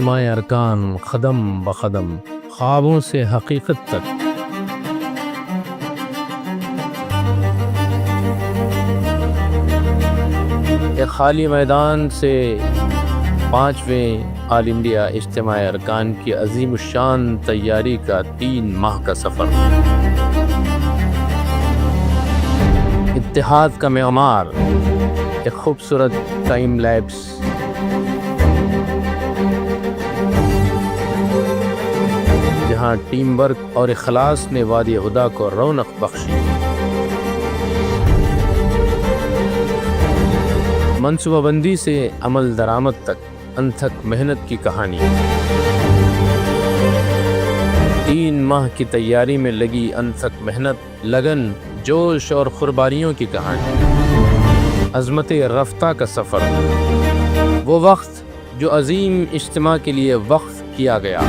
اجتماع ارکان قدم بقدم، خوابوں سے حقیقت تک۔ ایک خالی میدان سے 5ویں آل انڈیا اجتماع ارکان کی عظیم الشان تیاری کا 3 ماہ کا سفر۔ اتحاد کا معمار، ایک خوبصورت ٹائم لیپس۔ جہاں ٹیم ورک اور اخلاص نے وادی ہدا کو رونق بخشی۔ منصوبہ بندی سے عمل درآمد تک انتھک محنت کی کہانی۔ 3 ماہ کی تیاری میں لگی انتھک محنت، لگن، جوش اور قربانیوں کی کہانی۔ عظمت رفتہ کا سفر، وہ وقت جو عظیم اجتماع کے لیے وقف کیا گیا،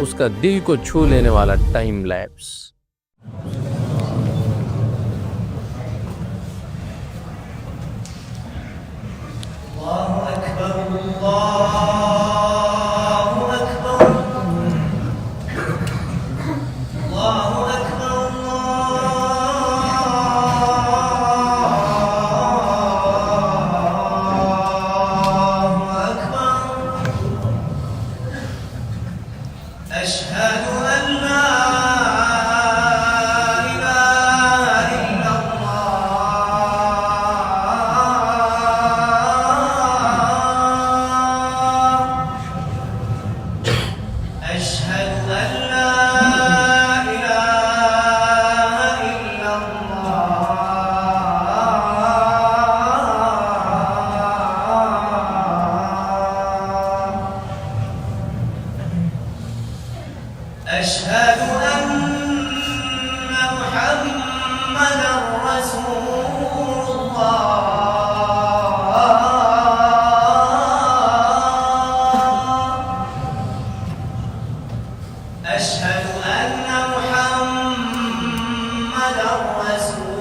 اس کا دل کو چھو لینے والا ٹائم لیپس۔ اللہ اکبر، اللہ اکبر، اللہ اکبر، اللہ اکبر۔ اشہد ان لا أشهد أن محمدًا رسول الله أشهد أن محمدًا رسول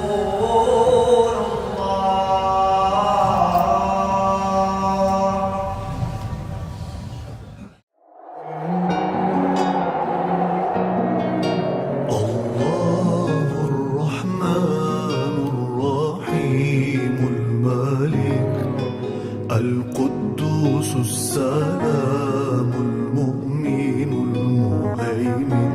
القدوس السلام المؤمن المهيمن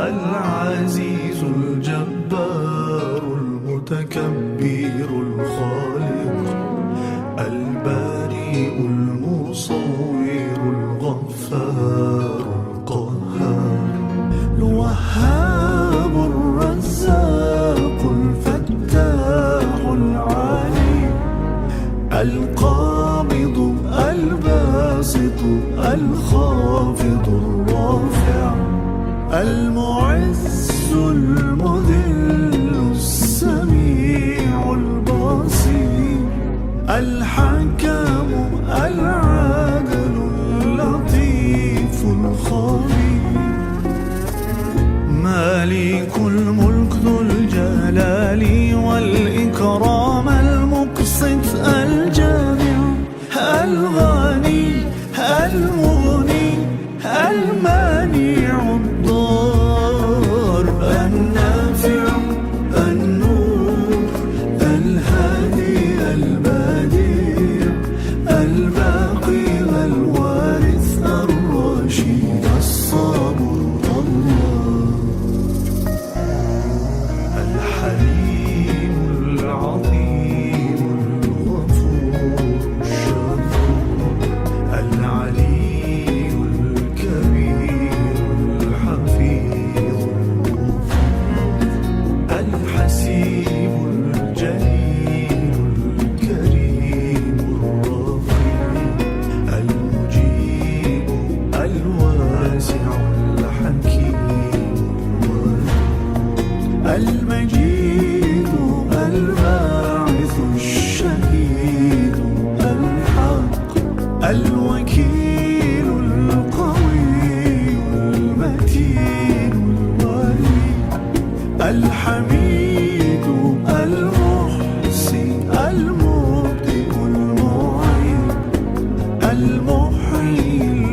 العزيز الجبار المتكبر الخالق البارئ المصور الغفار القهار الوهاب الرزاق الفتاح العليم القابض الباسط الخافض الرافع المعز المذل السميع البصير الحكم العادل اللطيف الخبير مالك الملك ذو الجلال والإكرام المقسط الجامع الغني المغني المانع الضار النافع النور الهادي البديع الباقي الوارث الرشيد الصبر الله الحليم العظيم الغفور الشكور العلي الكبير الحفيظ الحسيب الجليل الكريم الرقيب المجيب الواسع الحكيم المجيد الباعث الشهيد الحق الوكيل القوي المتين الولي الحميد المحصي المبدئ المعين المحيي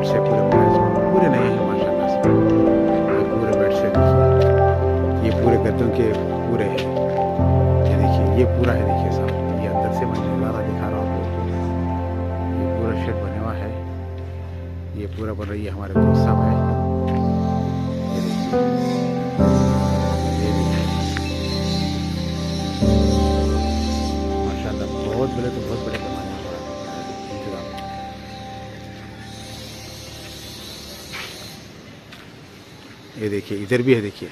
से पूरे पूरे नए हैं माशाल्लाह से। ये पूरे बेड से देखिए, ये पूरे गद्दों के पूरे हैं। ये देखिए, ये पूरा है, देखिए साहब, ये अंदर से मैं नज़ारा दिखा रहा हूँ आपको। ये पूरा शेड बना हुआ है, ये पूरा बन रही है हमारे दोस्त साहब है। ये देखिए, ये देखिए माशाल्लाह, बहुत बड़े तो बहुत बड़े पैमाने पर इंतजाम। ये देखिए, इधर भी है, देखिए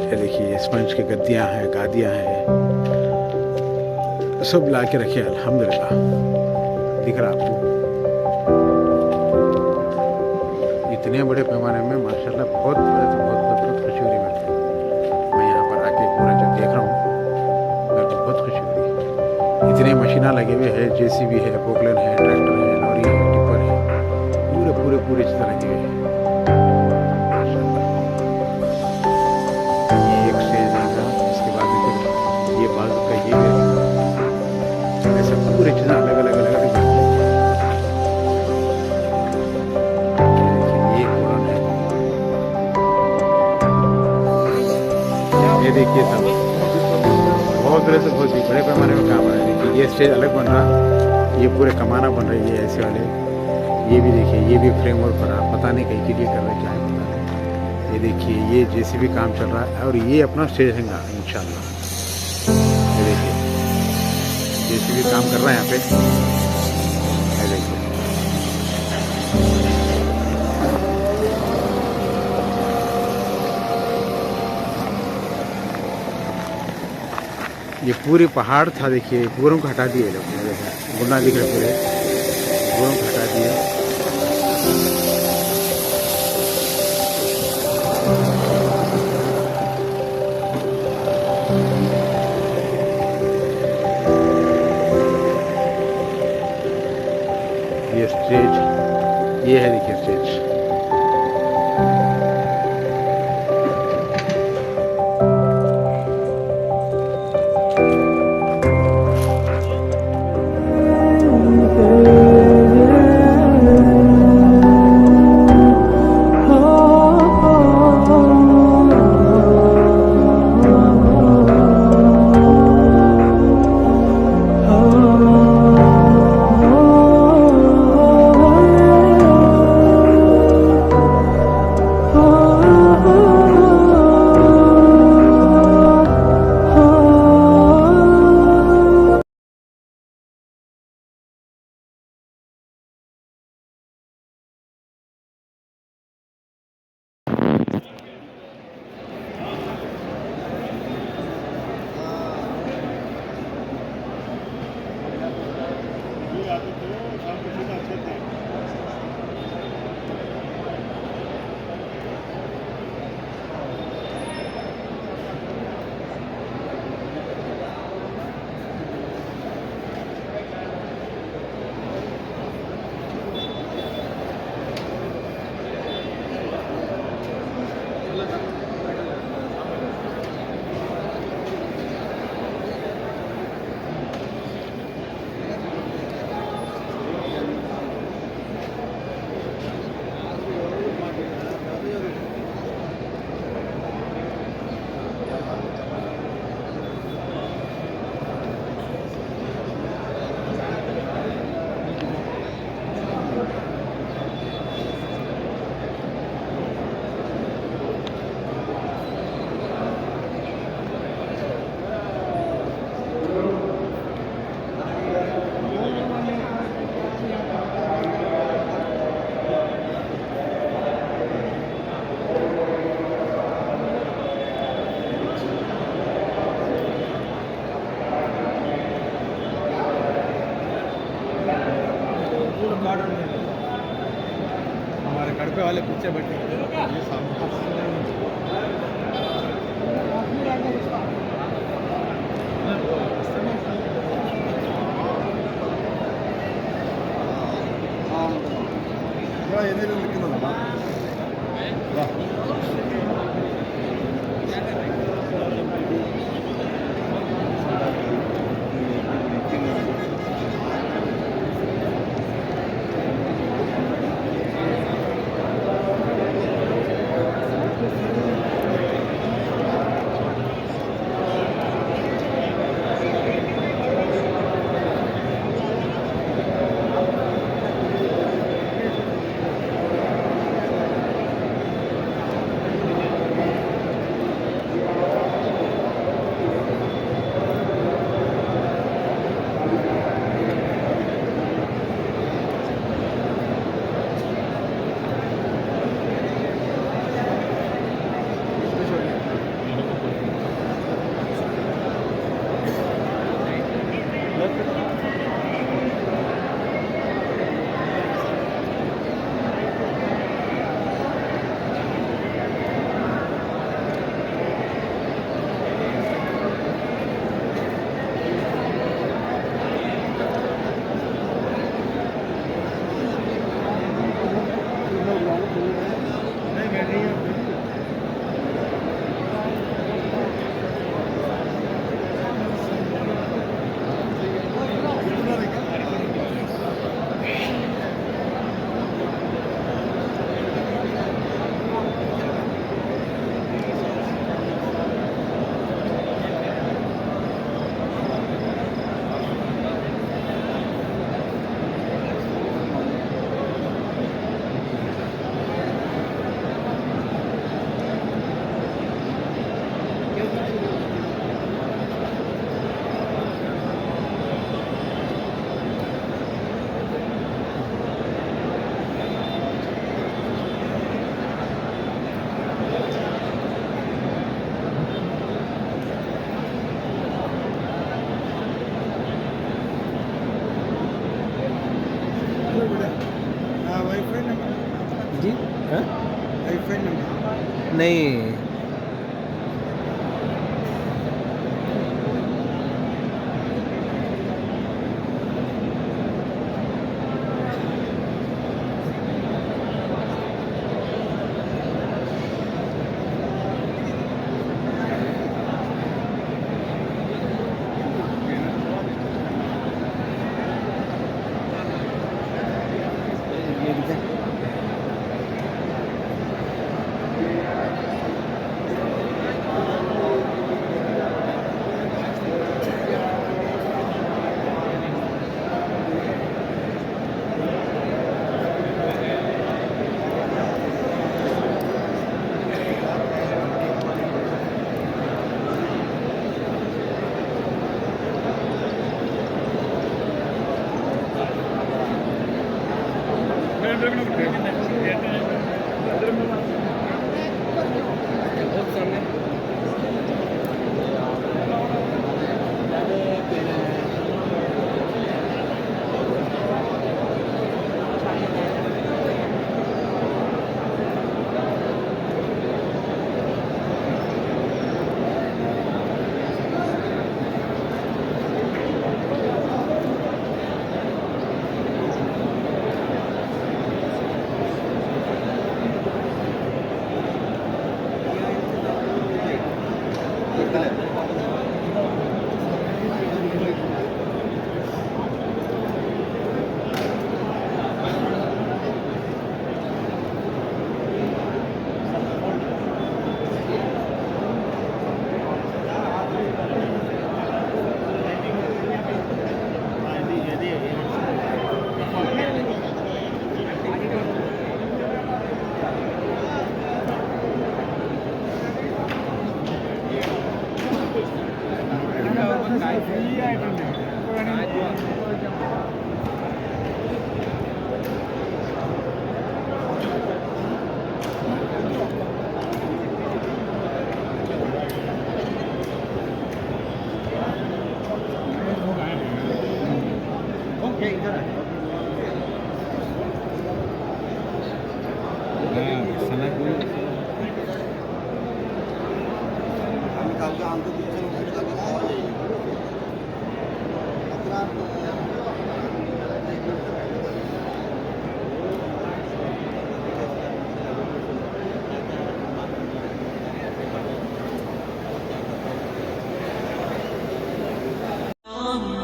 ये देखिए, स्पंज की गद्दियाँ हैं, गादियाँ हैं, सब ला के रखे अल्हम्दुलिल्लाह। दिख रहा आपको, इतने बड़े पैमाने में माशाल्लाह, बहुत बड़े तो बहुत बहुत बहुत खुशी हो रही मेरे को। मैं यहाँ पर आके पूरा जब देख रहा हूँ, मेरे को बहुत खुशी हो रही है। इतने मशीना लगे हुए हैं, JCB है, पोकलेन है, ट्रैक्टर है, लॉरी है, टिप्पर है, पूरे पूरे पूरे चीज़ लगे हुए हैं माशाल्लाह। ये एक स्टेज आएगा, इसके बाद में फिर ये बाजू का ये भी रहेगा। ऐसे पूरी चीज़ें अलग अलग अलग अलग हैं। ये कुरान है, ये देखिए सब बहुत बड़े से बहुत बड़े पैमाने में काम है। देखिए, ये स्टेज अलग बन रहा, ये पूरे कमाना बन रही है ऐसे वाले। ये भी देखिए, ये भी फ्रेमवर्क बना, पता नहीं कहीं के लिए कर रहे, क्या है पता नहीं। ये देखिए, ये JCB काम चल रहा है, और ये अपना स्टेज रहेगा इंशाल्लाह। ये देखिए, JCB काम कर रहा है यहाँ पे। ये देखिए, ये पूरे पहाड़ था, देखिए पूरों को हटा दिए लोग, गुना दिख रहे पूरे पूरों को हटा दिए। ये स्टेज, ये है, देखिए स्टेज। हमारे कड़पे वाले पीछे बैठे ये جی نہیں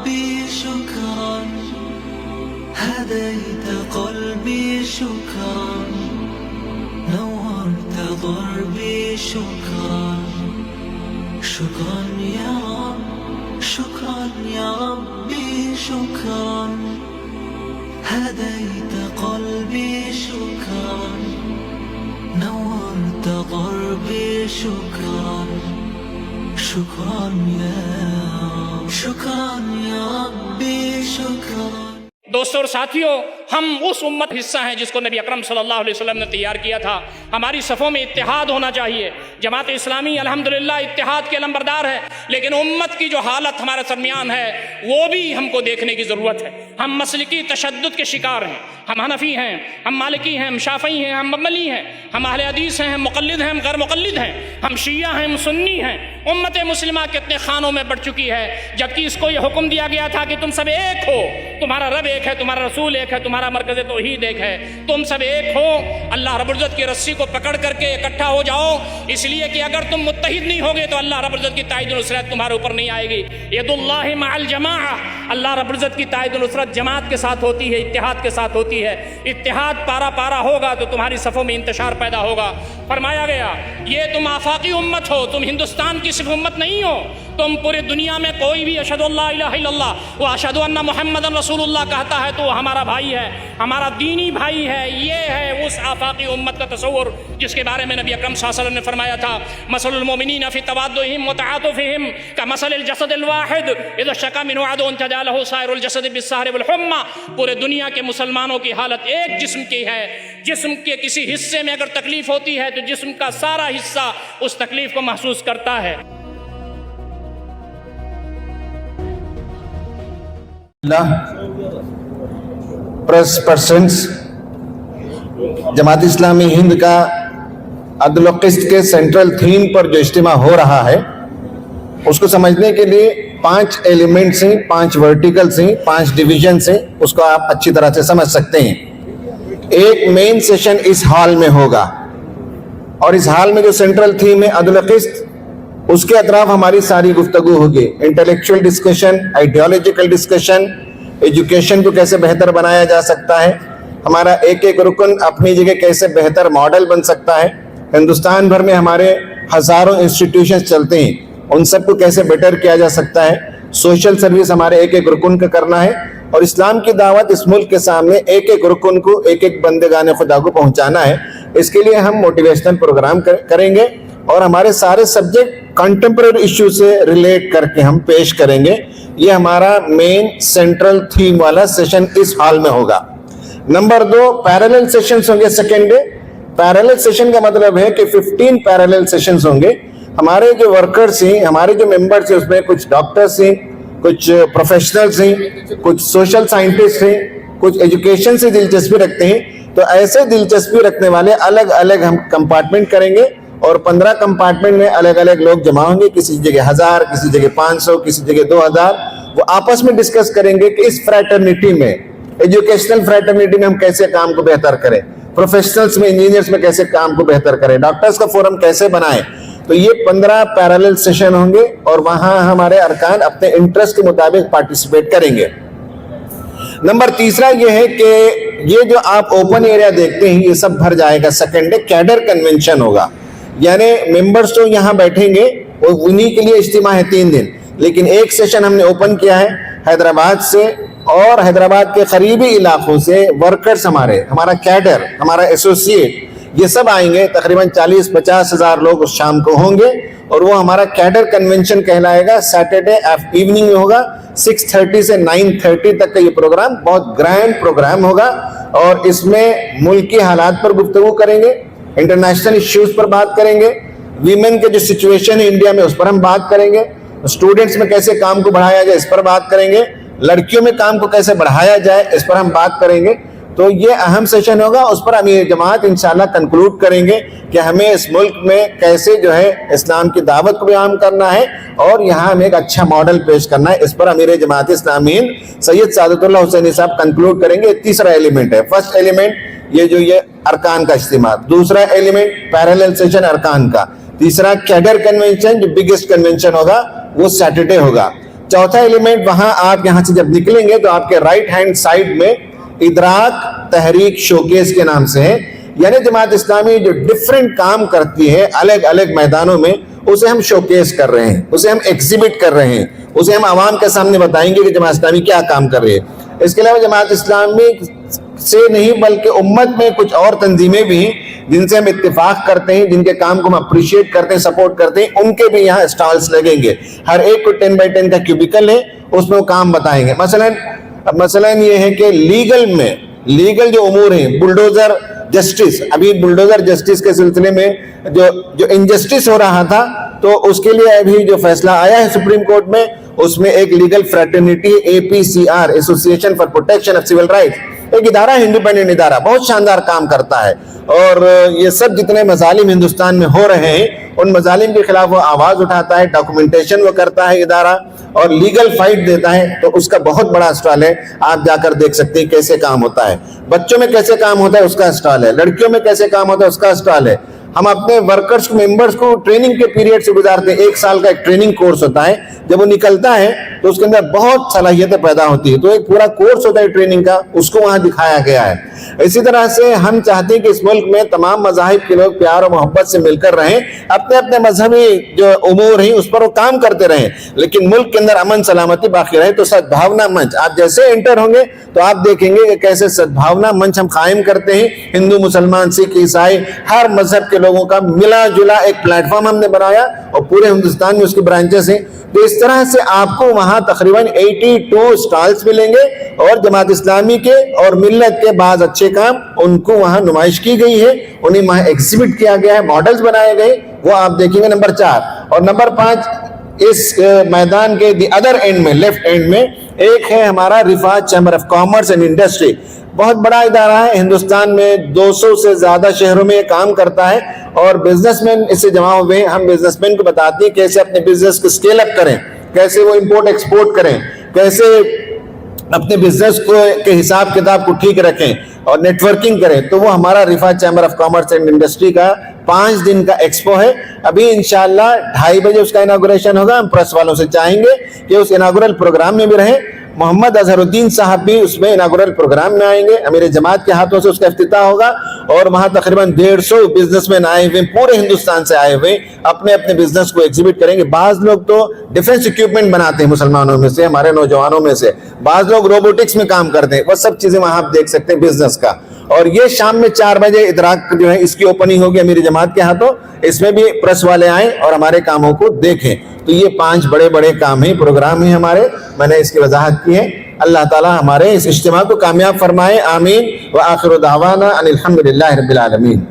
ربي شكرا هديت قلبي شكرا نورت ضربي شكرا شكرا يا رب شكرا يا ربي شكرا هديت قلبي شكرا نورت ضربي شكرا شكرا يا رب شكرا يا ربي شكرا دوستوں اور ساتھیوں हम उस उम्मत हिस्सा हैं जिसको नबी अकरम सल्लल्लाहु अलैहि वसल्लम ने तैयार किया था। हमारी सफ़ों में इत्तिहाद होना चाहिए। जमात इस्लामी अल्हम्दुलिल्लाह इत्तिहाद के लंबरदार है, लेकिन उम्मत की जो हालत हमारे दरमियान है वो भी हमको देखने की ज़रूरत है। हम मसलकी तशद्दुद के शिकार हैं। हम हनफी हैं, हम मालिकी हैं, हम शाफ़ई हैं, हम मम्मली हैं, हम अहले हदीस हैं, हम मुक़ल्लिद हैं, हम गैर मुक़ल्लिद हैं, हम शिया हैं, हम सुन्नी हैं। उम्मत मुस्लिमा कितने खानों में बढ़ चुकी है, जबकि इसको ये हुक्म दिया गया था कि तुम सब एक हो, तुम्हारा रब एक है, तुम्हारा रसूल एक है, तुम्हारा मरकज़ तौहीद एक है, तुम सब एक हो। अल्लाह रब्बुल इज़्ज़त की रस्सी को पकड़ करके इकट्ठा हो जाओ, इसलिए कि अगर तुम मुत्तहिद नहीं होगे तो अल्लाह रब्बुल इज़्ज़त की ताईद व नुसरत तुम्हारे ऊपर नहीं आएगी। यदुल्लाहि मअल जमाअ, अल्लाह रब्बुल इज़्ज़त की ताईद व नुसरत जमात के साथ होती है, इत्तिहाद के साथ होती है। इत्तिहाद पारा पारा होगा तो तुम्हारी सफ़ों में इंतशार पैदा होगा। फरमाया गया ये तुम आफाकी उम्मत हो, तुम हिंदुस्तान की सिर्फ उम्मत नहीं हो, तुम पूरे दुनिया में कोई भी अशहदु अल्ला इलाहा इल्लल्लाह व अशहदु अन्ना मुहम्मदन रसूलुल्लाह कहता है तो वो हमारा भाई है, हमारा दीनी भाई है। ये है उस आफाकी उम्मत का तसव्वुर जिसके बारे में नबी अकरम सल्लल्लाहु अलैहि वसल्लम ने फरमाया था, मसलुल मोमिनीन फी तवाद्दुहिम व तआतुफिहिम कमसलिल जसदिल वाहिद इज़ा शका मिनहु अदुन तजालहु साइरुल जसद बिस्सहर वल हुम्मा। पूरे दुनिया के मुसलमानों की हालत एक जिस्म की है, जिस्म के किसी हिस्से में अगर तकलीफ होती है तो जिस्म का सारा हिस्सा उस तकलीफ को महसूस करता है। प्रेस पर्सन्स, जमात इस्लामी हिंद का अदल व क़िस्त के सेंट्रल थीम पर जो इज्तिमा हो रहा है उसको समझने के लिए 5 एलिमेंट्स हैं, 5 वर्टिकल्स हैं, 5 डिविजन्स हैं, उसको आप अच्छी तरह से समझ सकते हैं। एक मेन सेशन इस हॉल में होगा और इस हॉल में जो सेंट्रल थीम है अदल व क़िस्त, उसके अतराफ हमारी सारी गुफ्तगू होगी। Intellectual discussion, ideological discussion, education को कैसे बेहतर बनाया जा सकता है, हमारा एक एक रुकन अपनी जगह कैसे बेहतर मॉडल बन सकता है, हिंदुस्तान भर में हमारे हज़ारों इंस्टीट्यूशन चलते हैं, उन सबको कैसे बेटर किया जा सकता है, सोशल सर्विस हमारे एक एक रुकन का करना है और इस्लाम की दावत इस मुल्क के सामने एक एक रुकन को, एक एक बंदेगाने खुदा को पहुंचाना है। इसके लिए हम मोटिवेशनल प्रोग्राम करेंगे और हमारे सारे सब्जेक्ट कंटेम्परेरी इश्यू से रिलेट करके हम पेश करेंगे। ये हमारा मेन सेंट्रल थीम वाला सेशन इस हॉल में होगा। नंबर 2, पैरेलल सेशंस होंगे सेकेंड डे। पैरेलल सेशन का मतलब है कि 15 पैरेलल सेशंस होंगे। हमारे जो वर्कर्स हैं, हमारे जो मेंबर्स हैं, उसमें कुछ डॉक्टर्स हैं, कुछ प्रोफेशनल्स हैं, कुछ सोशल साइंटिस्ट हैं, कुछ एजुकेशन से दिलचस्पी रखते हैं। तो ऐसे दिलचस्पी रखने वाले अलग अलग हम कंपार्टमेंट करेंगे और 15 कंपार्टमेंट में अलग अलग लोग जमा होंगे, किसी जगह 1000, किसी जगह 500, किसी जगह 2000। वो आपस में डिस्कस करेंगे कि इस फ्रैटर्निटी में, एजुकेशनल फ्रैटर्निटी में हम कैसे काम को बेहतर करें, प्रोफेशनल्स में, इंजीनियर्स में कैसे काम को बेहतर करें, डॉक्टर्स का फोरम कैसे बनाएं। तो ये 15 पैरेलल सेशन होंगे और वहां हमारे अरकान अपने इंटरेस्ट के मुताबिक पार्टिसिपेट करेंगे। नंबर 3 ये है कि ये जो आप ओपन एरिया देखते हैं ये सब भर जाएगा। सेकेंड डे कैडर कन्वेंशन होगा, यानी मेंबर्स तो यहाँ बैठेंगे और उन्हीं के लिए इज्तिमा है 3 दिन, लेकिन एक सेशन हमने ओपन किया है हैदराबाद से और हैदराबाद के करीबी इलाकों से वर्कर्स, हमारा कैडर, हमारा एसोसिएट, ये सब आएंगे। तकरीबन 40-50 हज़ार लोग उस शाम को होंगे और वो हमारा कैडर कन्वेंशन कहलाएगा। सैटरडे इवनिंग में होगा, 6:30 से 9:30 तक का ये प्रोग्राम बहुत ग्रैंड प्रोग्राम होगा और इसमें मुल्क की हालात पर गुफ्तगू करेंगे, इंटरनेशनल इश्यूज पर बात करेंगे, वीमेन के जो सिचुएशन है इंडिया में उस पर हम बात करेंगे, स्टूडेंट्स में कैसे काम को बढ़ाया जाए इस पर बात करेंगे, लड़कियों में काम को कैसे बढ़ाया जाए इस पर हम बात करेंगे। तो ये अहम सेशन होगा, उस पर अमीर जमात इंशाल्लाह कंक्लूड करेंगे कि हमें इस मुल्क में कैसे जो है इस्लाम की दावत को बयान करना है और यहाँ हमें एक अच्छा मॉडल पेश करना है। इस पर अमीर जमात इस्लामी सैयद सादतुल्लाह हुसैनी साहब कंक्लूड करेंगे। 3रा एलिमेंट है। फर्स्ट एलिमेंट ये अरकान का इज्तिमा, 2रा एलिमेंट पैरेलल सेशन अरकान का, 3रा कैडर कन्वेंशन जो बिगेस्ट कन्वेंशन होगा वो सैटरडे होगा। 4था एलिमेंट वहां आप यहाँ से जब निकलेंगे तो आपके राइट हैंड साइड में इदराक तहरीक शोकेस के नाम से है, यानी जमात इस्लामी जो डिफरेंट काम करती है अलग अलग मैदानों में उसे हम शोकेस कर रहे हैं, उसे हम एग्जिबिट कर रहे हैं, उसे हम आवाम के सामने बताएंगे कि जमात इस्लामी क्या काम कर रही है। इसके अलावा जमात इस्लामी से नहीं बल्कि उम्मत में कुछ और तंजीमें भी हैं जिनसे हम इत्तेफाक करते हैं, जिनके काम को हम अप्रिशिएट करते हैं, सपोर्ट करते हैं, उनके भी यहाँ स्टॉल्स लगेंगे। हर एक को 10 बाई 10 का क्यूबिकल है, उसमें वो काम बताएंगे। मसलन ये है कि लीगल में लीगल जो उमूर हैं, बुलडोजर जस्टिस, अभी बुलडोजर जस्टिस के सिलसिले में जो इनजस्टिस हो रहा था, तो उसके लिए अभी जो फैसला आया है सुप्रीम कोर्ट में, उसमें एक legal fraternity APCR, association for protection of civil rights, एक इदारा है, इंडिपेंडेंट इदारा, बहुत शानदार काम करता है। और ये सब जितने मजालिम हिंदुस्तान में हो रहे हैं, उन मजालिम के खिलाफ वो आवाज उठाता है, डॉक्यूमेंटेशन वो करता है इदारा, और लीगल फाइट देता है। तो उसका बहुत बड़ा स्टॉल है, आप जाकर देख सकते हैं कैसे काम होता है। बच्चों में कैसे काम होता है उसका स्टॉल है, लड़कियों में कैसे काम होता है उसका स्टॉल है। हम अपने वर्कर्स को, मेंबर्स को ट्रेनिंग के पीरियड से गुजारते हैं, 1 साल का एक ट्रेनिंग कोर्स होता है। जब वो निकलता है तो उसके अंदर बहुत सलाहियतें पैदा होती है, तो एक पूरा कोर्स होता है ट्रेनिंग का, उसको वहां दिखाया गया है। इसी तरह से हम चाहते हैं कि इस मुल्क में तमाम मज़ाहिब के लोग प्यार और मोहब्बत से मिलकर रहें, अपने अपने मजहबी जो उमूर हैं उस पर वो काम करते रहें, लेकिन मुल्क के अंदर अमन सलामती बाकी रहे। तो सद्भावना मंच, आप जैसे एंटर होंगे तो आप देखेंगे कि कैसे सद्भावना मंच हम कायम करते हैं। हिंदू, मुसलमान, सिख, ईसाई, हर मजहब के लोगों का मिला जुला एक प्लेटफॉर्म हमने बनाया, और पूरे हिंदुस्तान में उसकी ब्रांचेस हैं। तो इस तरह से आपको वहां तकरीबन 82 स्टॉल्स मिलेंगे, और जमात इस्लामी के और मिल्लत के बाद अच्छे काम उनको वहां नुमाइश की गई है, उन्हें वहां एग्जिबिट किया गया है, मॉडल्स बनाए गए, वो आप देखेंगे। नंबर 4 और नंबर 5 इस मैदान के दी अदर एंड में, लेफ्ट एंड में एक है हमारा Rifat chamber of commerce and industry. बहुत बड़ा इदारा है, हिंदुस्तान में 200 से ज्यादा शहरों में ये काम करता है, और बिजनेसमैन इससे जमा हुए हैं। हम बिजनेसमैन को बताते हैं कैसे अपने बिजनेस को स्केल अप करें, कैसे वो इंपोर्ट एक्सपोर्ट करें, कैसे अपने बिजनेस को के हिसाब किताब को ठीक रखें और नेटवर्किंग करें। तो वो हमारा Rifat chamber of commerce and industry का 5 दिन का एक्सपो है। अभी इंशाल्लाह 2:30 बजे उसका इनागुरेशन होगा। हम प्रेस वालों से चाहेंगे कि उस इनागुरल प्रोग्राम में भी रहें। मोहम्मद अजहरुद्दीन साहब भी उसमें इनागुरल प्रोग्राम में आएंगे, अमीर जमात के हाथों से उसका इफ्तिताह होगा, और वहां तकरीबन 150 बिजनेसमैन आए हुए, पूरे हिंदुस्तान से आए हुए, अपने अपने बिजनेस को एग्जिबिट करेंगे। बाज लोग तो डिफेंस इक्विपमेंट बनाते हैं, मुसलमानों में से, हमारे नौजवानों में से बाज लोग रोबोटिक्स में काम करते हैं। वो सब चीजें वहां आप देख सकते हैं बिजनेस का। और ये शाम में 4 बजे इदराक जो है इसकी ओपनिंग होगी अमीर जमात के हाथों। इसमें भी प्रेस वाले आए और हमारे कामों को देखें। तो ये 5 बड़े बड़े काम हैं, प्रोग्राम हैं हमारे, मैंने इसकी वजाहत की है। अल्लाह ताला हमारे इस इज्तिमा को कामयाब फरमाए, आमीन। व आखिरु दावाना अनिल हम्दुलिल्लाहि रब्बिल आलमीन।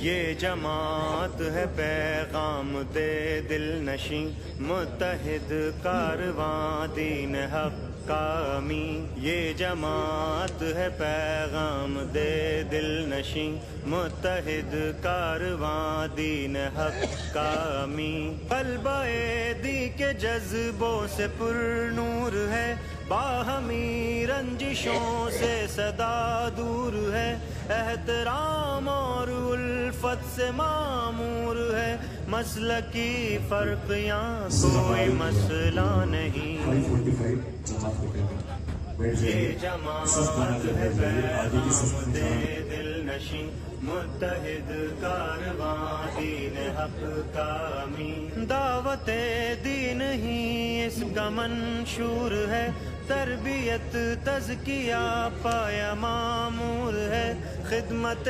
ये जमात है पैगाम दे दिल नशी, मुत्तहिद कारवां दीन हक का अमीन। ये जमात है पैगाम दे दिल नशी, मुत्तहिद कारवां दीन हक का अमीन। क़ल्ब-ए दी के जज्बों से पुरनूर है, बाहमी रंजिशों से सदा दूर है, एहतराम और उल्फत से मामूर है, मसलकी फर्क यहाँ कोई मसला नहीं। ये जमात है पैगाम दे दिल नशी, मुत्तहिद कारवां दीन हक का अमीन। दावते दीन ही इसका मंशूर है, तरबियत तज़किया पाया मामूर है, खिदमत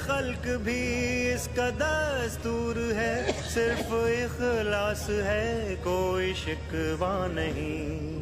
खल्क भी इसका दस्तूर है, सिर्फ इखलास है कोई शिकवा नहीं।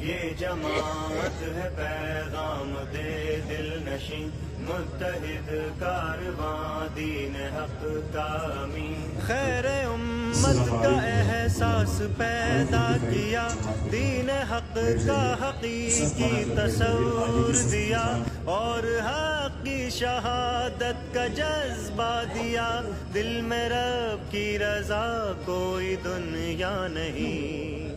ये जमात है पैगाम दे दिल नशी, मुत्तहिद कारवां दीन हक का अमीन। खैर उम्मत का एहसास पैदा किया, दीन हक का हकीकी तसव्वुर दिया, और हक की शहादत का जज्बा दिया, दिल में रब की रजा कोई दुनिया नहीं।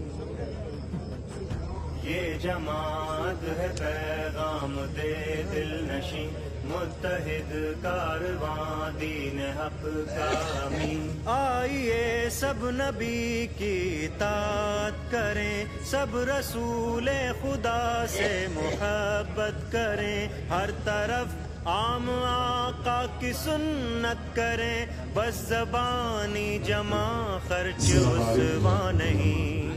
ये जमात है पैगाम दे दिल नशी, मुत्तहिद कारवां दीन हक का अमीन। आइए सब नबी की इताअत करें, सब रसूले खुदा से मुहब्बत करें, हर तरफ आम आका की सुन्नत करें, बस ज़बानी जमा खर्च उसवा नहीं।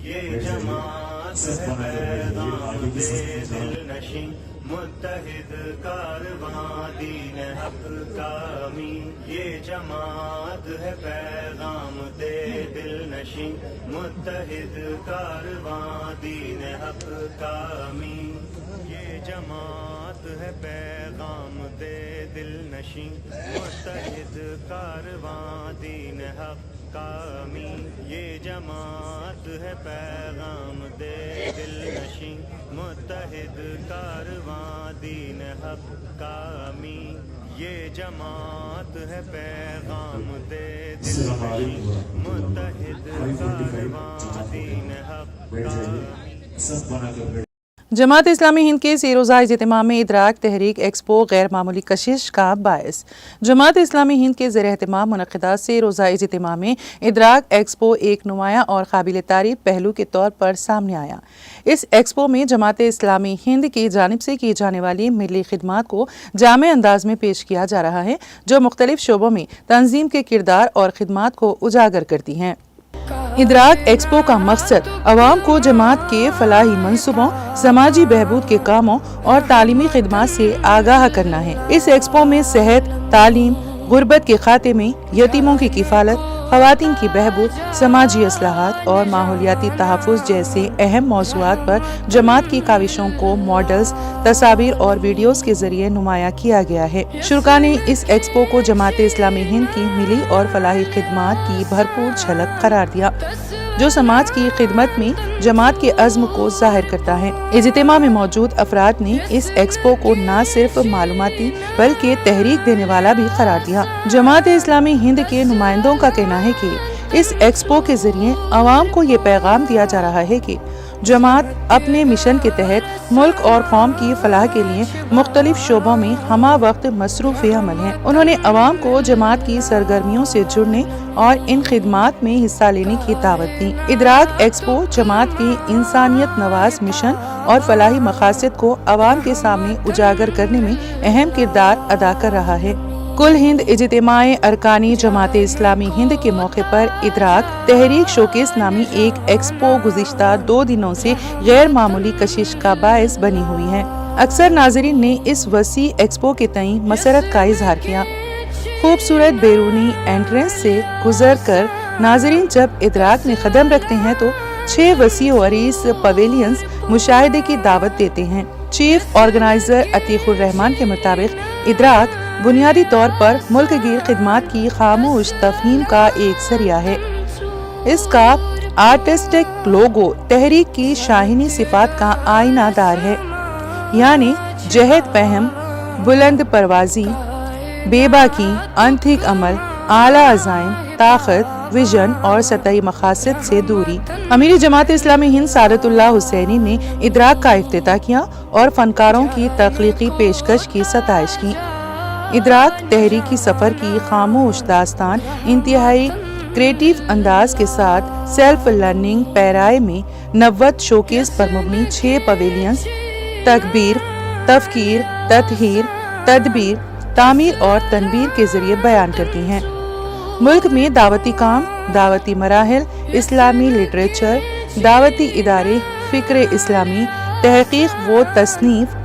ये जमात है पैगाम दे दिल नशी, मुत्तहिद कारवां दीन हक का अमीन ये जमात है पैगाम दे दिल नशी मुत्तहिद कारवां दीन हक का अमीन ये जमात है पैगाम दे दिल नशी मुत्तहिद कारवां दीन हक का अमीन ये जमात है पैगाम दे दिल नशी मुत्तहिद कारवां दीन हक का अमीन ये जमात है पैगाम दे दिल नशी मुत्तहिद कारवां दीन हक का अमीन। जमात इस्लामी हिंद के रोज़ा इज्तिमा में इदराक तहरीक एक्सपो गैर मामूली कशिश का बायस। जमात इस्लामी हिंद के ज़ेर एहतमाम मुनक़िदा रोज़ा इज्तिमा में इदराक एक्सपो एक नुमायाँ और काबिल तारीफ़ पहलू के तौर पर सामने आया। इस एक्सपो में जमात इस्लामी हिंद की जानिब से की जाने वाली मिली खिदमात को जामे अंदाज में पेश किया जा रहा है, जो मुख्तलिफ शोबों में तंजीम के किरदार और खिदमात को उजागर करती हैं। इदराक एक्सपो का मकसद अवाम को जमात के फलाही मंसूबों, समाजी बहबूद के कामों और तालीमी खिदमात से आगाह करना है। इस एक्सपो में सेहत, तालीम, गुर्बत के खाते में, यतीमों की किफालत, ख़वातीन की बहबूद, समाजी असलाहात और माहौलियाती तहफ़्फ़ुज़ जैसे अहम मौज़ूआत पर जमात की काविशों को मॉडल्स, तस्वीर और वीडियोस के जरिए नुमाया किया गया है। शुरका ने इस एक्सपो को जमात इस्लामी हिंद की मिली और फलाही खिदमात की भरपूर झलक करार दिया, जो समाज की खिदमत में जमात के अज़्म को ज़ाहिर करता है। इज्तिमा में मौजूद अफराद ने इस एक्सपो को न सिर्फ मालूमाती बल्कि तहरीक देने वाला भी करार दिया। जमात इस्लामी हिंद के नुमाइंदों का कहना है कि इस एक्सपो के जरिए अवाम को ये पैगाम दिया जा रहा है कि जमात अपने मिशन के तहत मुल्क और कौम की फलाह के लिए मुख्तलिफ शोबों में हमा वक्त मसरूफ़ अमल है। उन्होंने अवाम को जमात की सरगर्मियों से जुड़ने और इन खिदमात में हिस्सा लेने की दावत दी। इदराक एक्सपो जमात के इंसानियत नवाज मिशन और फलाही मकासद को अवाम के सामने उजागर करने में अहम किरदार अदा कर रहा है। कुल हिंद इज्तिमाए अरकानी जमात इस्लामी हिंद के मौके पर इदराक तहरीक शोकेस नामी एक एक्सपो गुज़िश्ता 2 दिनों से गैर मामूली कशिश का बायस बनी हुई है। अक्सर नाज़रीन ने इस वसी एक्सपो के तईं मसरत का इजहार किया। खूबसूरत बैरूनी एंट्रेंस से गुजर कर नाज़रीन जब इदराक में कदम रखते हैं तो 6 वसी और इस पवेलियंस मुशाहिदे की दावत देते हैं। चीफ ऑर्गेनाइजर अतीकुर रहमान के मुताबिक इदराक बुनियादी तौर पर मुल्क गिर खिदमात की खामोश तफहीम का एक जरिया है। इसका आर्टिस्टिक लोगो तहरीक की शाहीनी सिफात का आईनादार है, यानी जहद पहम, बुलंद परवाजी, बेबाकी, अंथिक अमल, आला अज़ाइम, ताकत, विजन और सतही मकासद से दूरी। अमीर जमात इस्लामी हिंद सादतुल्लाह हुसैनी ने इदराक का इफ्तिताह किया और फनकारों की तख्लीकी पेशकश की सताइश की। इदराक तहरीकी सफ़र की खामोश दास्तान इंतहाई क्रिएटिव अंदाज के साथ सेल्फ लर्निंग पैराए में 90 शोकेस पर मुबनी 6 पवेलियंस तकबीर, तफकीर, ततहीर, तदबीर, तामीर और तनवीर के जरिए बयान करती हैं। मुल्क में दावती काम, दावती मराहिल, इस्लामी लिटरेचर, दावती इदारे, फ़िक्र इस्लामी, तहक़ीक़ व तसनीफ़,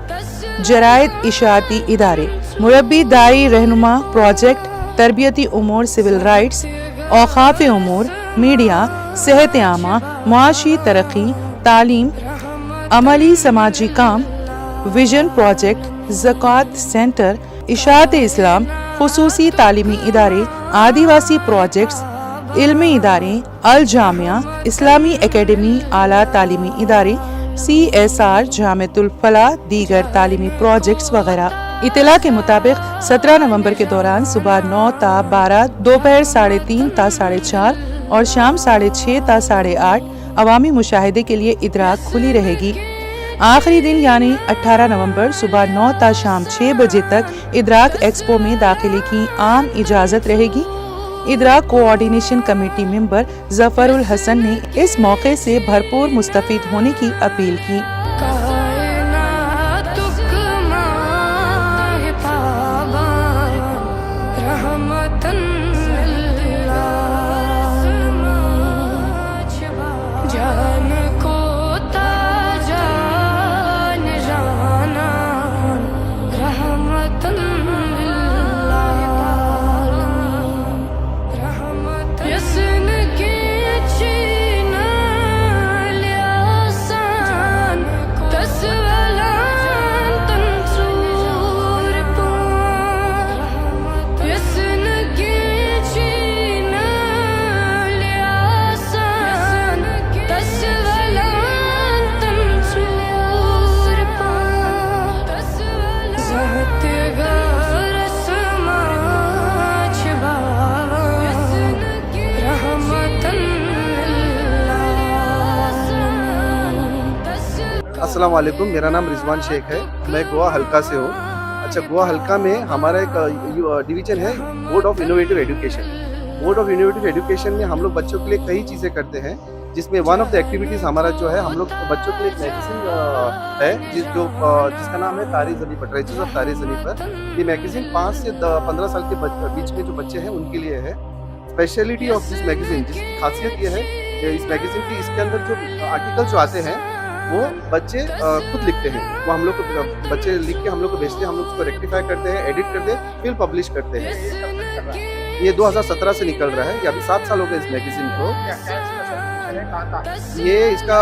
जरायद इशाती इदारे, मुरब्बी दाई रहनुमा प्रोजेक्ट, तरबियती उमूर सिविल राइट्स, औक़ाफ़ उमूर, मीडिया, सेहत आमा, मुआशी तरक्की, तालीम, अमली समाजी काम, विजन प्रोजेक्ट, ज़कात सेंटर, इशाअत इस्लाम, खुसूसी तालीमी इदारे, आदिवासी प्रोजेक्ट्स, इल्मी इदारे, अल जामिया, इस्लामी एकेडमी, आला तालीमी इदारे, CSR, जामिअतुल फलाह, दीगर तालीमी प्रोजेक्ट्स वगैरह। इतला के मुताबिक 17 नवंबर के दौरान सुबह 9 ता 12, दोपहर 3:30 ता 4:30 और शाम 6:30 ता 8:30 अवामी मुशाहिदे के लिए इदराक खुली रहेगी। आखिरी दिन यानी 18 नवंबर सुबह 9 ता शाम 6 बजे तक इदराक एक्सपो में दाखिले की आम इजाज़त रहेगी। Idrak coordination committee member Zafarul Hasan ने इस मौके से भरपूर मुस्तफीद होने की अपील की। जान को ताजा न जाना अस्सलाम वालेकुम, मेरा नाम रिजवान शेख है, मैं गोवा हल्का से हूँ। अच्छा, गोवा हल्का में हमारा एक डिवीजन है board of innovative education. Board of innovative education में हम लोग बच्चों के लिए कई चीज़ें करते हैं, जिसमें वन ऑफ द एक्टिविटीज़ हमारा जो है, हम लोग बच्चों के लिए एक मैगजीन है जिसका नाम है तारे ज़मीं पर, ट्रेजेस ऑफ तारे ज़मीं पर। ये मैगजीन 5 से 15 साल के बीच में जो बच्चे हैं उनके लिए है। स्पेशलिटी ऑफ दिस मैगजीन, जिसकी खासियत ये है कि इस मैगजीन की इसके अंदर जो आर्टिकल जो आते हैं वो बच्चे खुद लिखते हैं। वो हम लोग को बच्चे लिख के हम लोग को भेजते हैं, हम लोग उसको रेक्टिफाई करते हैं, एडिट करते हैं, फिर पब्लिश करते हैं। ये 2017 से निकल रहा है, ये अभी 7 साल हो गए इस मैगजीन को। ये इसका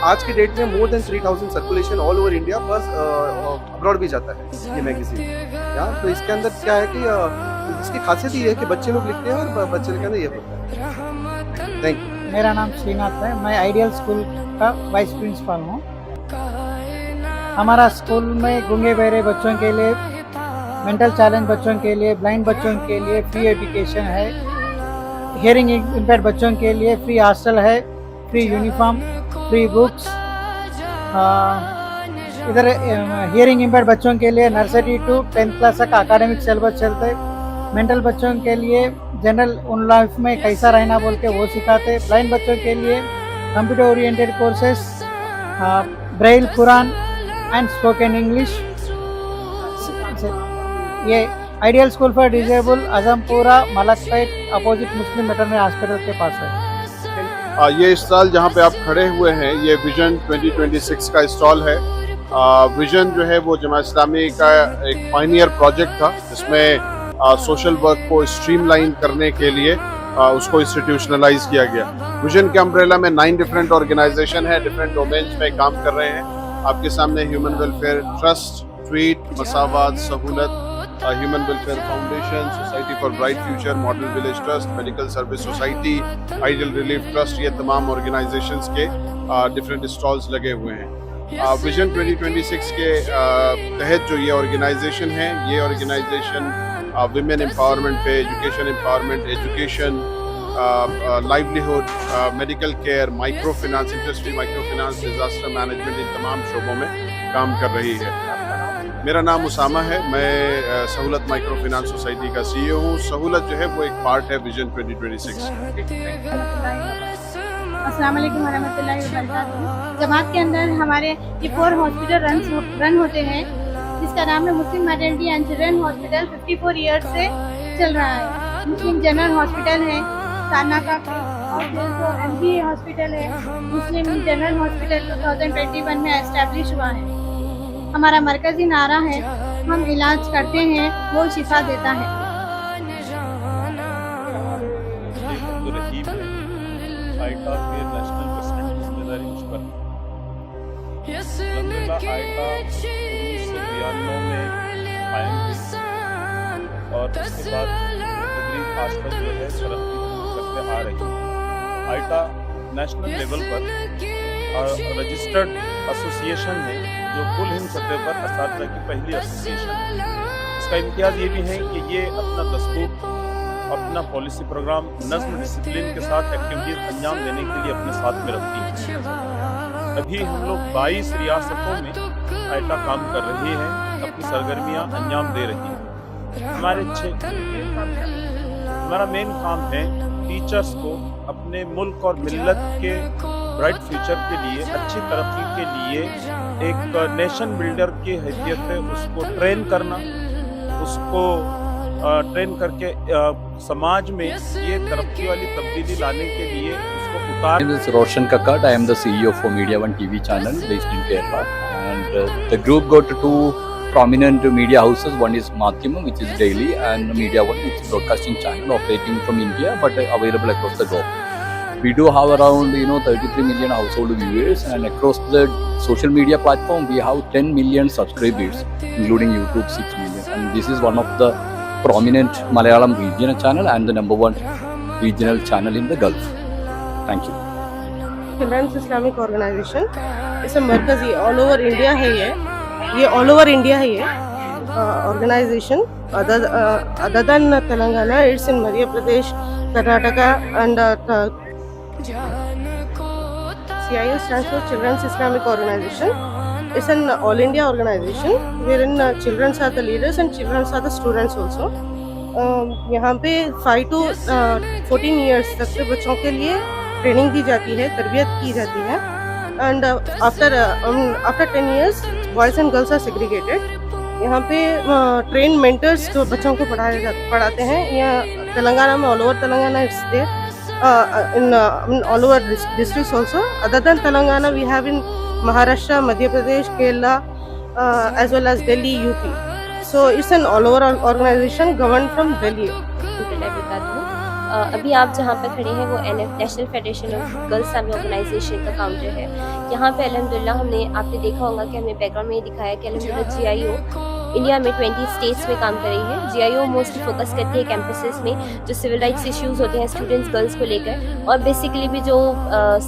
आज की डेट में more than 3000 circulation all over India, plus abroad भी जाता है ये मैगजीन। तो इसके अंदर क्या है कि इसकी खासियत ये है कि बच्चे लोग लिखते हैं और बच्चे के अंदर ये होता है। Thank you. मेरा नाम श्रीनाथ है, मैं आइडियल स्कूल का वाइस प्रिंसिपल हूँ। हमारा स्कूल में गूंगे बहरे बच्चों के लिए, मेंटल चैलेंज बच्चों के लिए, ब्लाइंड बच्चों के लिए फ्री एजुकेशन है। हियरिंग इम्पेयर्ड बच्चों के लिए फ्री हॉस्टल है, फ्री यूनिफॉर्म, फ्री बुक्स। इधर हियरिंग इम्पेयर्ड बच्चों के लिए नर्सरी टू 10th क्लास तक एकेडमिक सिलेबस चलते हैं। मेंटल बच्चों के लिए जनरल उन लाइफ में कैसा रहना बोल के वो सिखाते। ब्लाइंड बच्चों के लिए computer oriented courses, braille, Quran and spoken English. ये ideal school for disable Azampura Malakpet opposite Muslim veterinary hospital के पास है। ये स्टॉल जहाँ पे आप खड़े हुए हैं, ये विजन 2026 का स्टॉल है। विजन जो है वो जमात इस्लामी का एक पायनियर प्रोजेक्ट था, जिसमें सोशल वर्क को स्ट्रीमलाइन करने के लिए उसको इंस्टीट्यूशनलाइज किया गया। विजन के अम्ब्रेला में 9 डिफरेंट ऑर्गेनाइजेशन है, डिफरेंट डोमेन्स में काम कर रहे हैं। आपके सामने ह्यूमन वेलफेयर ट्रस्ट, ट्वीट, मसावात, सहूलत, human welfare foundation, society for bright future, model village trust, medical service society, ideal relief trust, ये तमाम ऑर्गेनाइजेशंस के डिफरेंट स्टॉल्स लगे हुए हैं। विजन 2026 के तहत जो ये ऑर्गेनाइजेशन है, ये ऑर्गेनाइजेशन विमेन एम्पावरमेंट पे, education, livelihood, medical care, micro finance, industry micro finance, disaster management, इन तमाम शोबों में काम कर रही है। मेरा नाम उसामा है, मैं सहूलत माइक्रो फाइनेंस सोसाइटी का CEO हूँ। सहूलत जो है वो एक पार्ट है विजन 2026। अस्सलाम वालेकुम वरहमतुल्लाहि वबरकातुहू। जमात के अंदर हमारे ये 4 हॉस्पिटल रन होते हैं, जिसका नाम है मुस्लिम maternity and children hospital, 54 years से चल रहा है। मुस्लिम जनरल हॉस्पिटल है साना का, और जो MG हॉस्पिटल है, मुस्लिम जनरल हॉस्पिटल 2021 में एस्टैब्लिश हुआ है। हमारा मरकजी नारा है, हम इलाज करते हैं, वो शिफा देता है। आइटा के नेशनल प्रेसिडेंट जिम्मेदारी मुझ पर अल्हम्दुलिल्लाह। आइटा 1992 में कायम हुई और उसके बाद तकरीब आज तक जो है तरक्की करते आ रही है। आइटा नेशनल लेवल पर रजिस्टर्ड एसोसिएशन है, जो कुल हिंद सतह पर असातिज़ा की पहली एसोसिएशन है। इसका इम्तियाज़ ये भी है कि ये अपना दस्तूर, अपना पॉलिसी प्रोग्राम नज़्म डिसिप्लिन के साथ एक्टिविटीज़ अंजाम देने के लिए अपने साथ में रखती है। अभी हम लोग 22 रियासतों में आइटा काम कर रही है, अपनी सरगर्मियाँ अंजाम दे रही है। हमारा मेन काम है टीचर्स को अपने मुल्क और मिल्लत के ब्राइट फ्यूचर के लिए, अच्छी तरक्की के लिए एक नेशन बिल्डर की हैसियत से उसको ट्रेन करना, उसको ट्रेन करके समाज में ये तरक्की वाली तब्दीली लाने के लिए उसको उतार। My name is Roshan Kakkad. I am the CEO for Media One TV channel based in Kerala, and the group got 2 prominent media houses. One is Mathyamam, which is daily, and Media One, which is broadcasting channel operating from India but available across the globe. We do have around 33 million household viewers, and across the social media platform we have 10 million subscribers, including YouTube 6 million. And this is one of the prominent Malayalam regional channel and the #1 regional channel in the Gulf. Thank you. Childrens Islamic organisation, इसे मरकजी all over India है। ये all over India है ये organisation, other than Telangana, it's in Madhya Pradesh, Karnataka and CIS stands for Children's Islamic Organization. It's an all India organization wherein children are the leaders and children are the students also. यहाँ पे 5 to 14 years तक के बच्चों के लिए training दी जाती है, तरबियत की जाती है. And after 10 years boys and girls are segregated. यहाँ पे ट्रेन मेंटर्स जो बच्चों को पढ़ाते हैं. यहाँ तेलंगाना में all over Telangana it's there, in all over districts also. Other than Telangana, we have in Maharashtra, Madhya Pradesh, Kerala, as well as Delhi, UP. So it's an all over organization governed from Delhi. अभी आप जहाँ पर खड़े हैं वो national federation of girls इस्लामी organisation का counter है. यहाँ पे अल्हम्दुलिल्लाह आपने देखा होगा कि हमें बैकग्राउंड में ये दिखाया कि अल्हम्दुलिल्लाह GIO इंडिया में 20 स्टेट्स में काम कर रही है. GIO मोस्टली फोकस करती है कैंपसेस में जो सिविल राइट्स इश्यूज़ होते हैं स्टूडेंट्स गर्ल्स को लेकर, और बेसिकली भी जो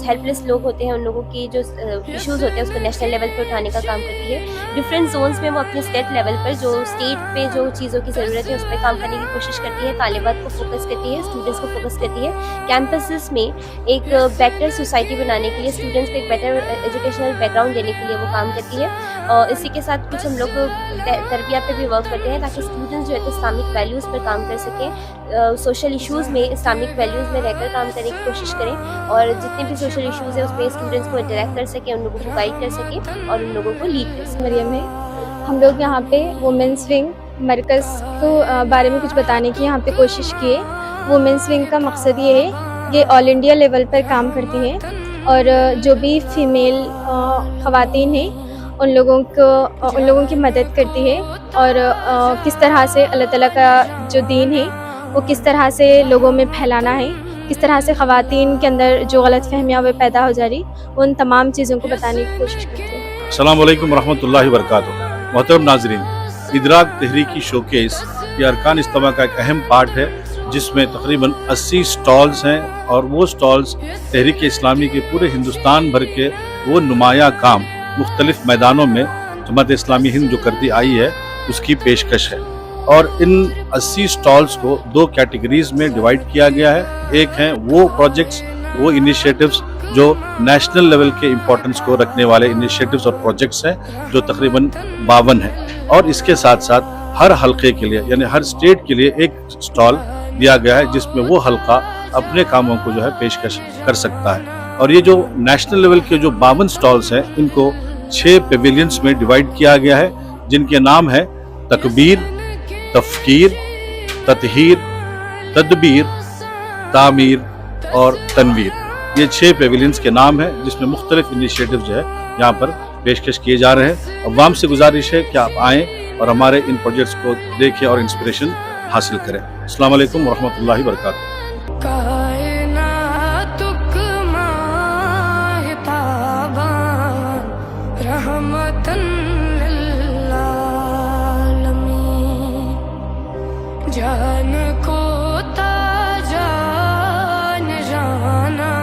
हेल्पलेस लोग होते हैं उन लोगों की जो इश्यूज़ होते हैं उसको नेशनल लेवल पर उठाने का काम करती है. डिफरेंट जोन्स में वो अपने स्टेट लेवल पर जो स्टेट पे जो चीज़ों की ज़रूरत है उस पर काम करने की कोशिश करती है. तालिबात को फोकस करती है, स्टूडेंट्स को फोकस करती है. कैंपसेस में एक बेटर सोसाइटी बनाने के लिए, स्टूडेंट्स को एक बेटर एजुकेशनल बैकग्राउंड देने के लिए वो काम करती है. और इसी के साथ कुछ हम लोग तरबिया पे भी वर्क करते हैं ताकि स्टूडेंट्स जो है तो इस्लामिक वैल्यूज़ पर काम कर सकें, सोशल इश्यूज़ में इस्लामिक वैल्यूज़ में रहकर काम करने की कोशिश करें, और जितने भी सोशल इश्यूज़ हैं उसमें स्टूडेंट्स को इंटरेक्ट कर सकें, उन लोगों को गाइड कर सकें और उन लोगों को लीड कर सकें. मरियम है. हम लोग यहाँ पे वुमेंस विंग मरकज़ को बारे में कुछ बताने की यहाँ पे कोशिश की है. वुमेंस विंग का मकसद ये है कि ऑल इंडिया लेवल पर काम करती है और जो भी फीमेल ख़वातीन हैं उन लोगों की मदद करती है, और किस तरह से अल्लाह ताला का जो दीन है वो किस तरह से लोगों में फैलाना है, किस तरह से ख़वातीन के अंदर जो गलत फहमियाँ वो पैदा हो जा रही, उन तमाम चीज़ों को बताने की कोशिश करती है. अस्सलाम वालेकुम रहमतुल्लाहि व बरकातुहू. मोहतरम नाज़रीन, इदराक तहरीकी शोकेस ये अरकान इज्तिमा का एक अहम पार्ट है जिसमें तकरीबन 80 स्टॉल्स हैं, और वो स्टॉल्स तहरीक इस्लामी के पूरे हिंदुस्तान भर के वो नुमाया काम मुख्तलिफ मैदानों में जमात इस्लामी हिंद जो करती आई है उसकी पेशकश है. और इन 80 स्टॉल्स को 2 कैटेगरीज में डिवाइड किया गया है. एक हैं वो प्रोजेक्ट्स, वो इनिशिएटिव्स जो नेशनल लेवल के इम्पोर्टेंस को रखने वाले इनिशिएटिव्स और प्रोजेक्ट्स हैं जो तकरीबन 52 हैं, और इसके साथ साथ हर हलके के लिए यानी हर स्टेट के लिए एक स्टॉल दिया गया है जिसमें वो हलका अपने कामों को जो है पेशकश कर सकता है. और ये जो नेशनल लेवल के जो 52 स्टॉल्स हैं इनको 6 पेविलियंस में डिवाइड किया गया है जिनके नाम है तकबीर, तफकीर, ततहीर, तदबीर, तामीर और तनवीर. ये 6 पेविलियंस के नाम हैं जिसमें मुख्तलिफ इनिशिएटिव जो है यहाँ पर पेशकश किए जा रहे हैं. अवाम से गुजारिश है कि आप आएँ और हमारे इन प्रोजेक्ट्स को देखें और इंस्पिरेशन हासिल करें. अस्सलाम वालेकुम रहमतुल्लाहि व बरकातुहू. जान को ताजान जाना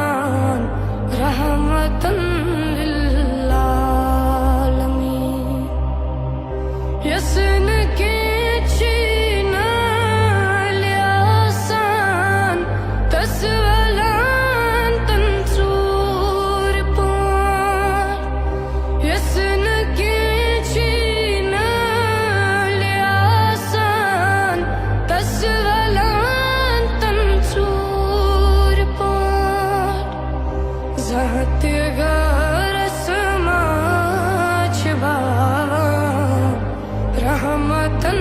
रहमतन लिल आलमीन. यसन के चीना लियासान तस्वलान तंसूर पार. यसन के चीना लियासान तस्वलान तंसूर पार. ज़ात गरसमा छबावा रहमतन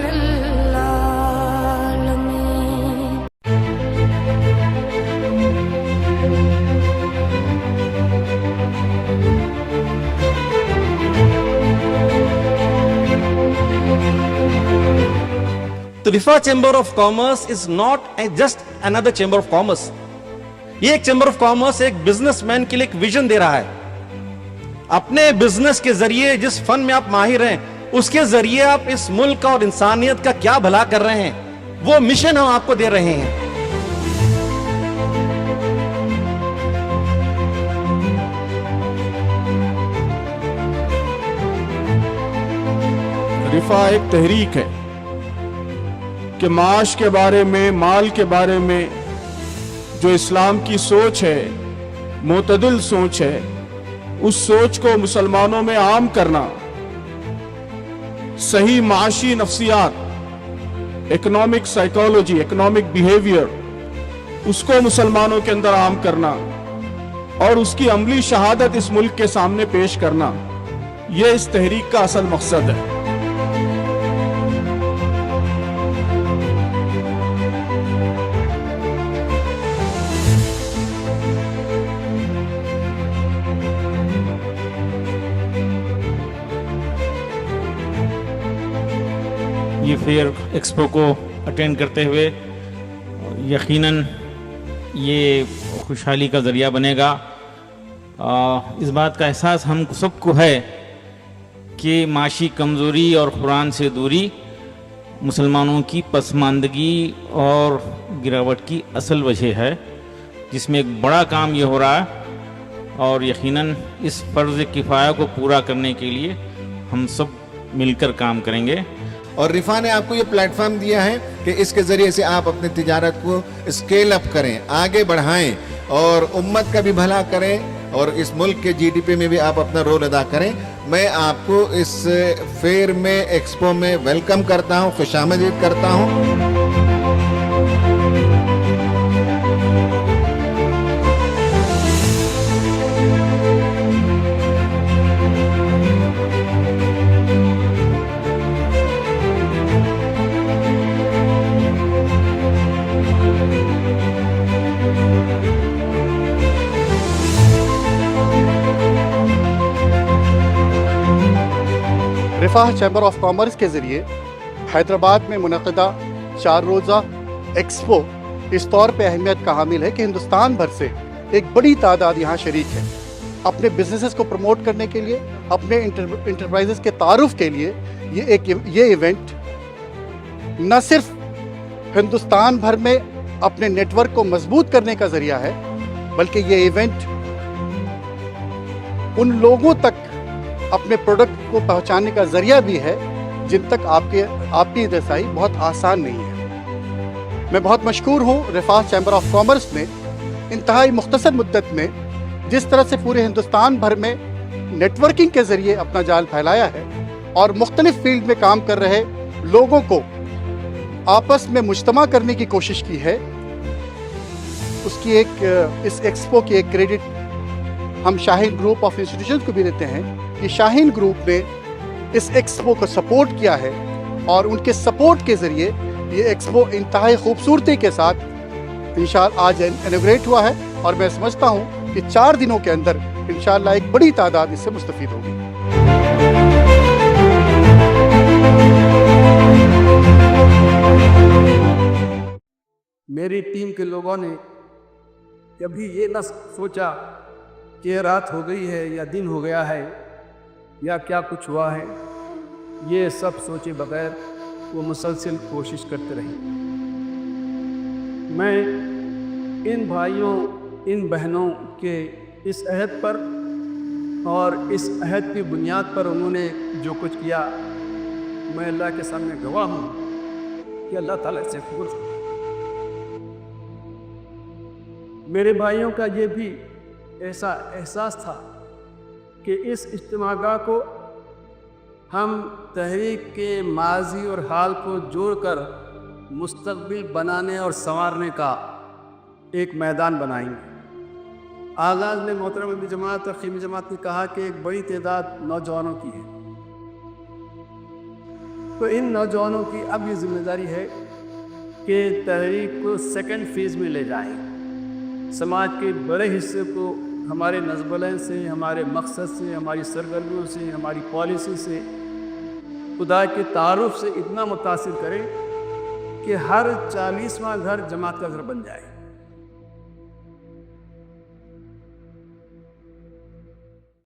लिल आलमीन. The Rifa Chamber of Commerce is not just another Chamber of Commerce. ये एक चैम्बर ऑफ कॉमर्स एक बिजनेसमैन के लिए एक विजन दे रहा है. अपने बिजनेस के जरिए जिस फन में आप माहिर हैं उसके जरिए आप इस मुल्क और इंसानियत का क्या भला कर रहे हैं वो मिशन हम आपको दे रहे हैं. रिफा एक तहरीक है कि माश के बारे में, माल के बारे में जो इस्लाम की सोच है, मुतदिल सोच है, उस सोच को मुसलमानों में आम करना, सही माशी नफ्सियात, इकोनॉमिक साइकोलॉजी, इकोनॉमिक बिहेवियर, उसको मुसलमानों के अंदर आम करना और उसकी अमली शहादत इस मुल्क के सामने पेश करना, ये इस तहरीक का असल मकसद है। ये फेयर एक्सपो को अटेंड करते हुए यकीनन ये खुशहाली का ज़रिया बनेगा। इस बात का एहसास हम सबको है कि माशी कमज़ोरी और कुरान से दूरी मुसलमानों की पसमानदगी और गिरावट की असल वजह है, जिसमें एक बड़ा काम ये हो रहा है और यकीनन इस फ़र्ज़ किफ़ाया को पूरा करने के लिए हम सब मिलकर काम करेंगे। और रिफा ने आपको ये प्लेटफॉर्म दिया है कि इसके ज़रिए से आप अपनी तिजारत को स्केल अप करें, आगे बढ़ाएं और उम्मत का भी भला करें और इस मुल्क के जीडीपी में भी आप अपना रोल अदा करें। मैं आपको इस फेयर में, एक्सपो में वेलकम करता हूँ, खुशामदीद करता हूँ। रिफाह चैम्बर ऑफ कॉमर्स के ज़रिए हैदराबाद में मुनक़दा 4 रोज़ा एक्सपो इस तौर पे अहमियत का हामिल है कि हिंदुस्तान भर से एक बड़ी तादाद यहाँ शरीक है। अपने बिजनेसेस को प्रमोट करने के लिए, अपने इंटरप्राइजेस के तारुफ के लिए ये इवेंट न सिर्फ हिंदुस्तान भर में अपने नेटवर्क को मजबूत करने का ज़रिया है, बल्कि ये इवेंट उन लोगों तक अपने प्रोडक्ट को पहुंचाने का ज़रिया भी है जिन तक आपकी रसाई बहुत आसान नहीं है। मैं बहुत मशकूर हूँ रिफाह चैम्बर ऑफ कॉमर्स ने इंतहाई मुख्तसर मुद्दत में जिस तरह से पूरे हिंदुस्तान भर में नेटवर्किंग के ज़रिए अपना जाल फैलाया है और मुख्तलिफ फील्ड में काम कर रहे लोगों को आपस में मुज्तमा करने की कोशिश की है। उसकी इस एक्सपो की एक क्रेडिट हम शाहीन ग्रुप ऑफ इंस्टीट्यूशंस को भी देते हैं कि शाहीन ग्रुप ने इस एक्सपो को सपोर्ट किया है और उनके सपोर्ट के ज़रिए ये एक्सपो इंतहाई खूबसूरती के साथ इंशाअल्लाह आज इनॉग्रेट हुआ है और मैं समझता हूँ कि 4 दिनों के अंदर इंशाअल्लाह एक बड़ी तादाद इससे मुस्तफ़ीद होगी। मेरी टीम के लोगों ने कभी ये न सोचा कि रात हो गई है या दिन हो गया है या क्या कुछ हुआ है, ये सब सोचे बगैर वो मुसलसल कोशिश करते रहे। मैं इन भाइयों, इन बहनों के इस अहद पर और इस अहद की बुनियाद पर उन्होंने जो कुछ किया, मैं अल्लाह के सामने गवाह हूँ कि अल्लाह ताला से खुश। मेरे भाइयों का ये भी ऐसा एहसास था कि इस इज्तिमागाह को हम तहरीक के माजी और हाल को जोड़कर मुस्तक़बिल बनाने और संवारने का एक मैदान बनाएंगे। आगाज़ में मोहतरम अहली जमात और ख़ीमी जमात ने कहा कि एक बड़ी तादाद नौजवानों की है, तो इन नौजवानों की अब ये जिम्मेदारी है कि तहरीक को सेकंड फेज़ में ले जाएं, समाज के बड़े हिस्से को हमारे नज़्बलें से, हमारे मकसद से, हमारी सरगर्मियों से, हमारी पॉलिसी से, खुदा के तारुफ से इतना मुतासिर करें कि हर 40वां घर जमात का घर बन जाए।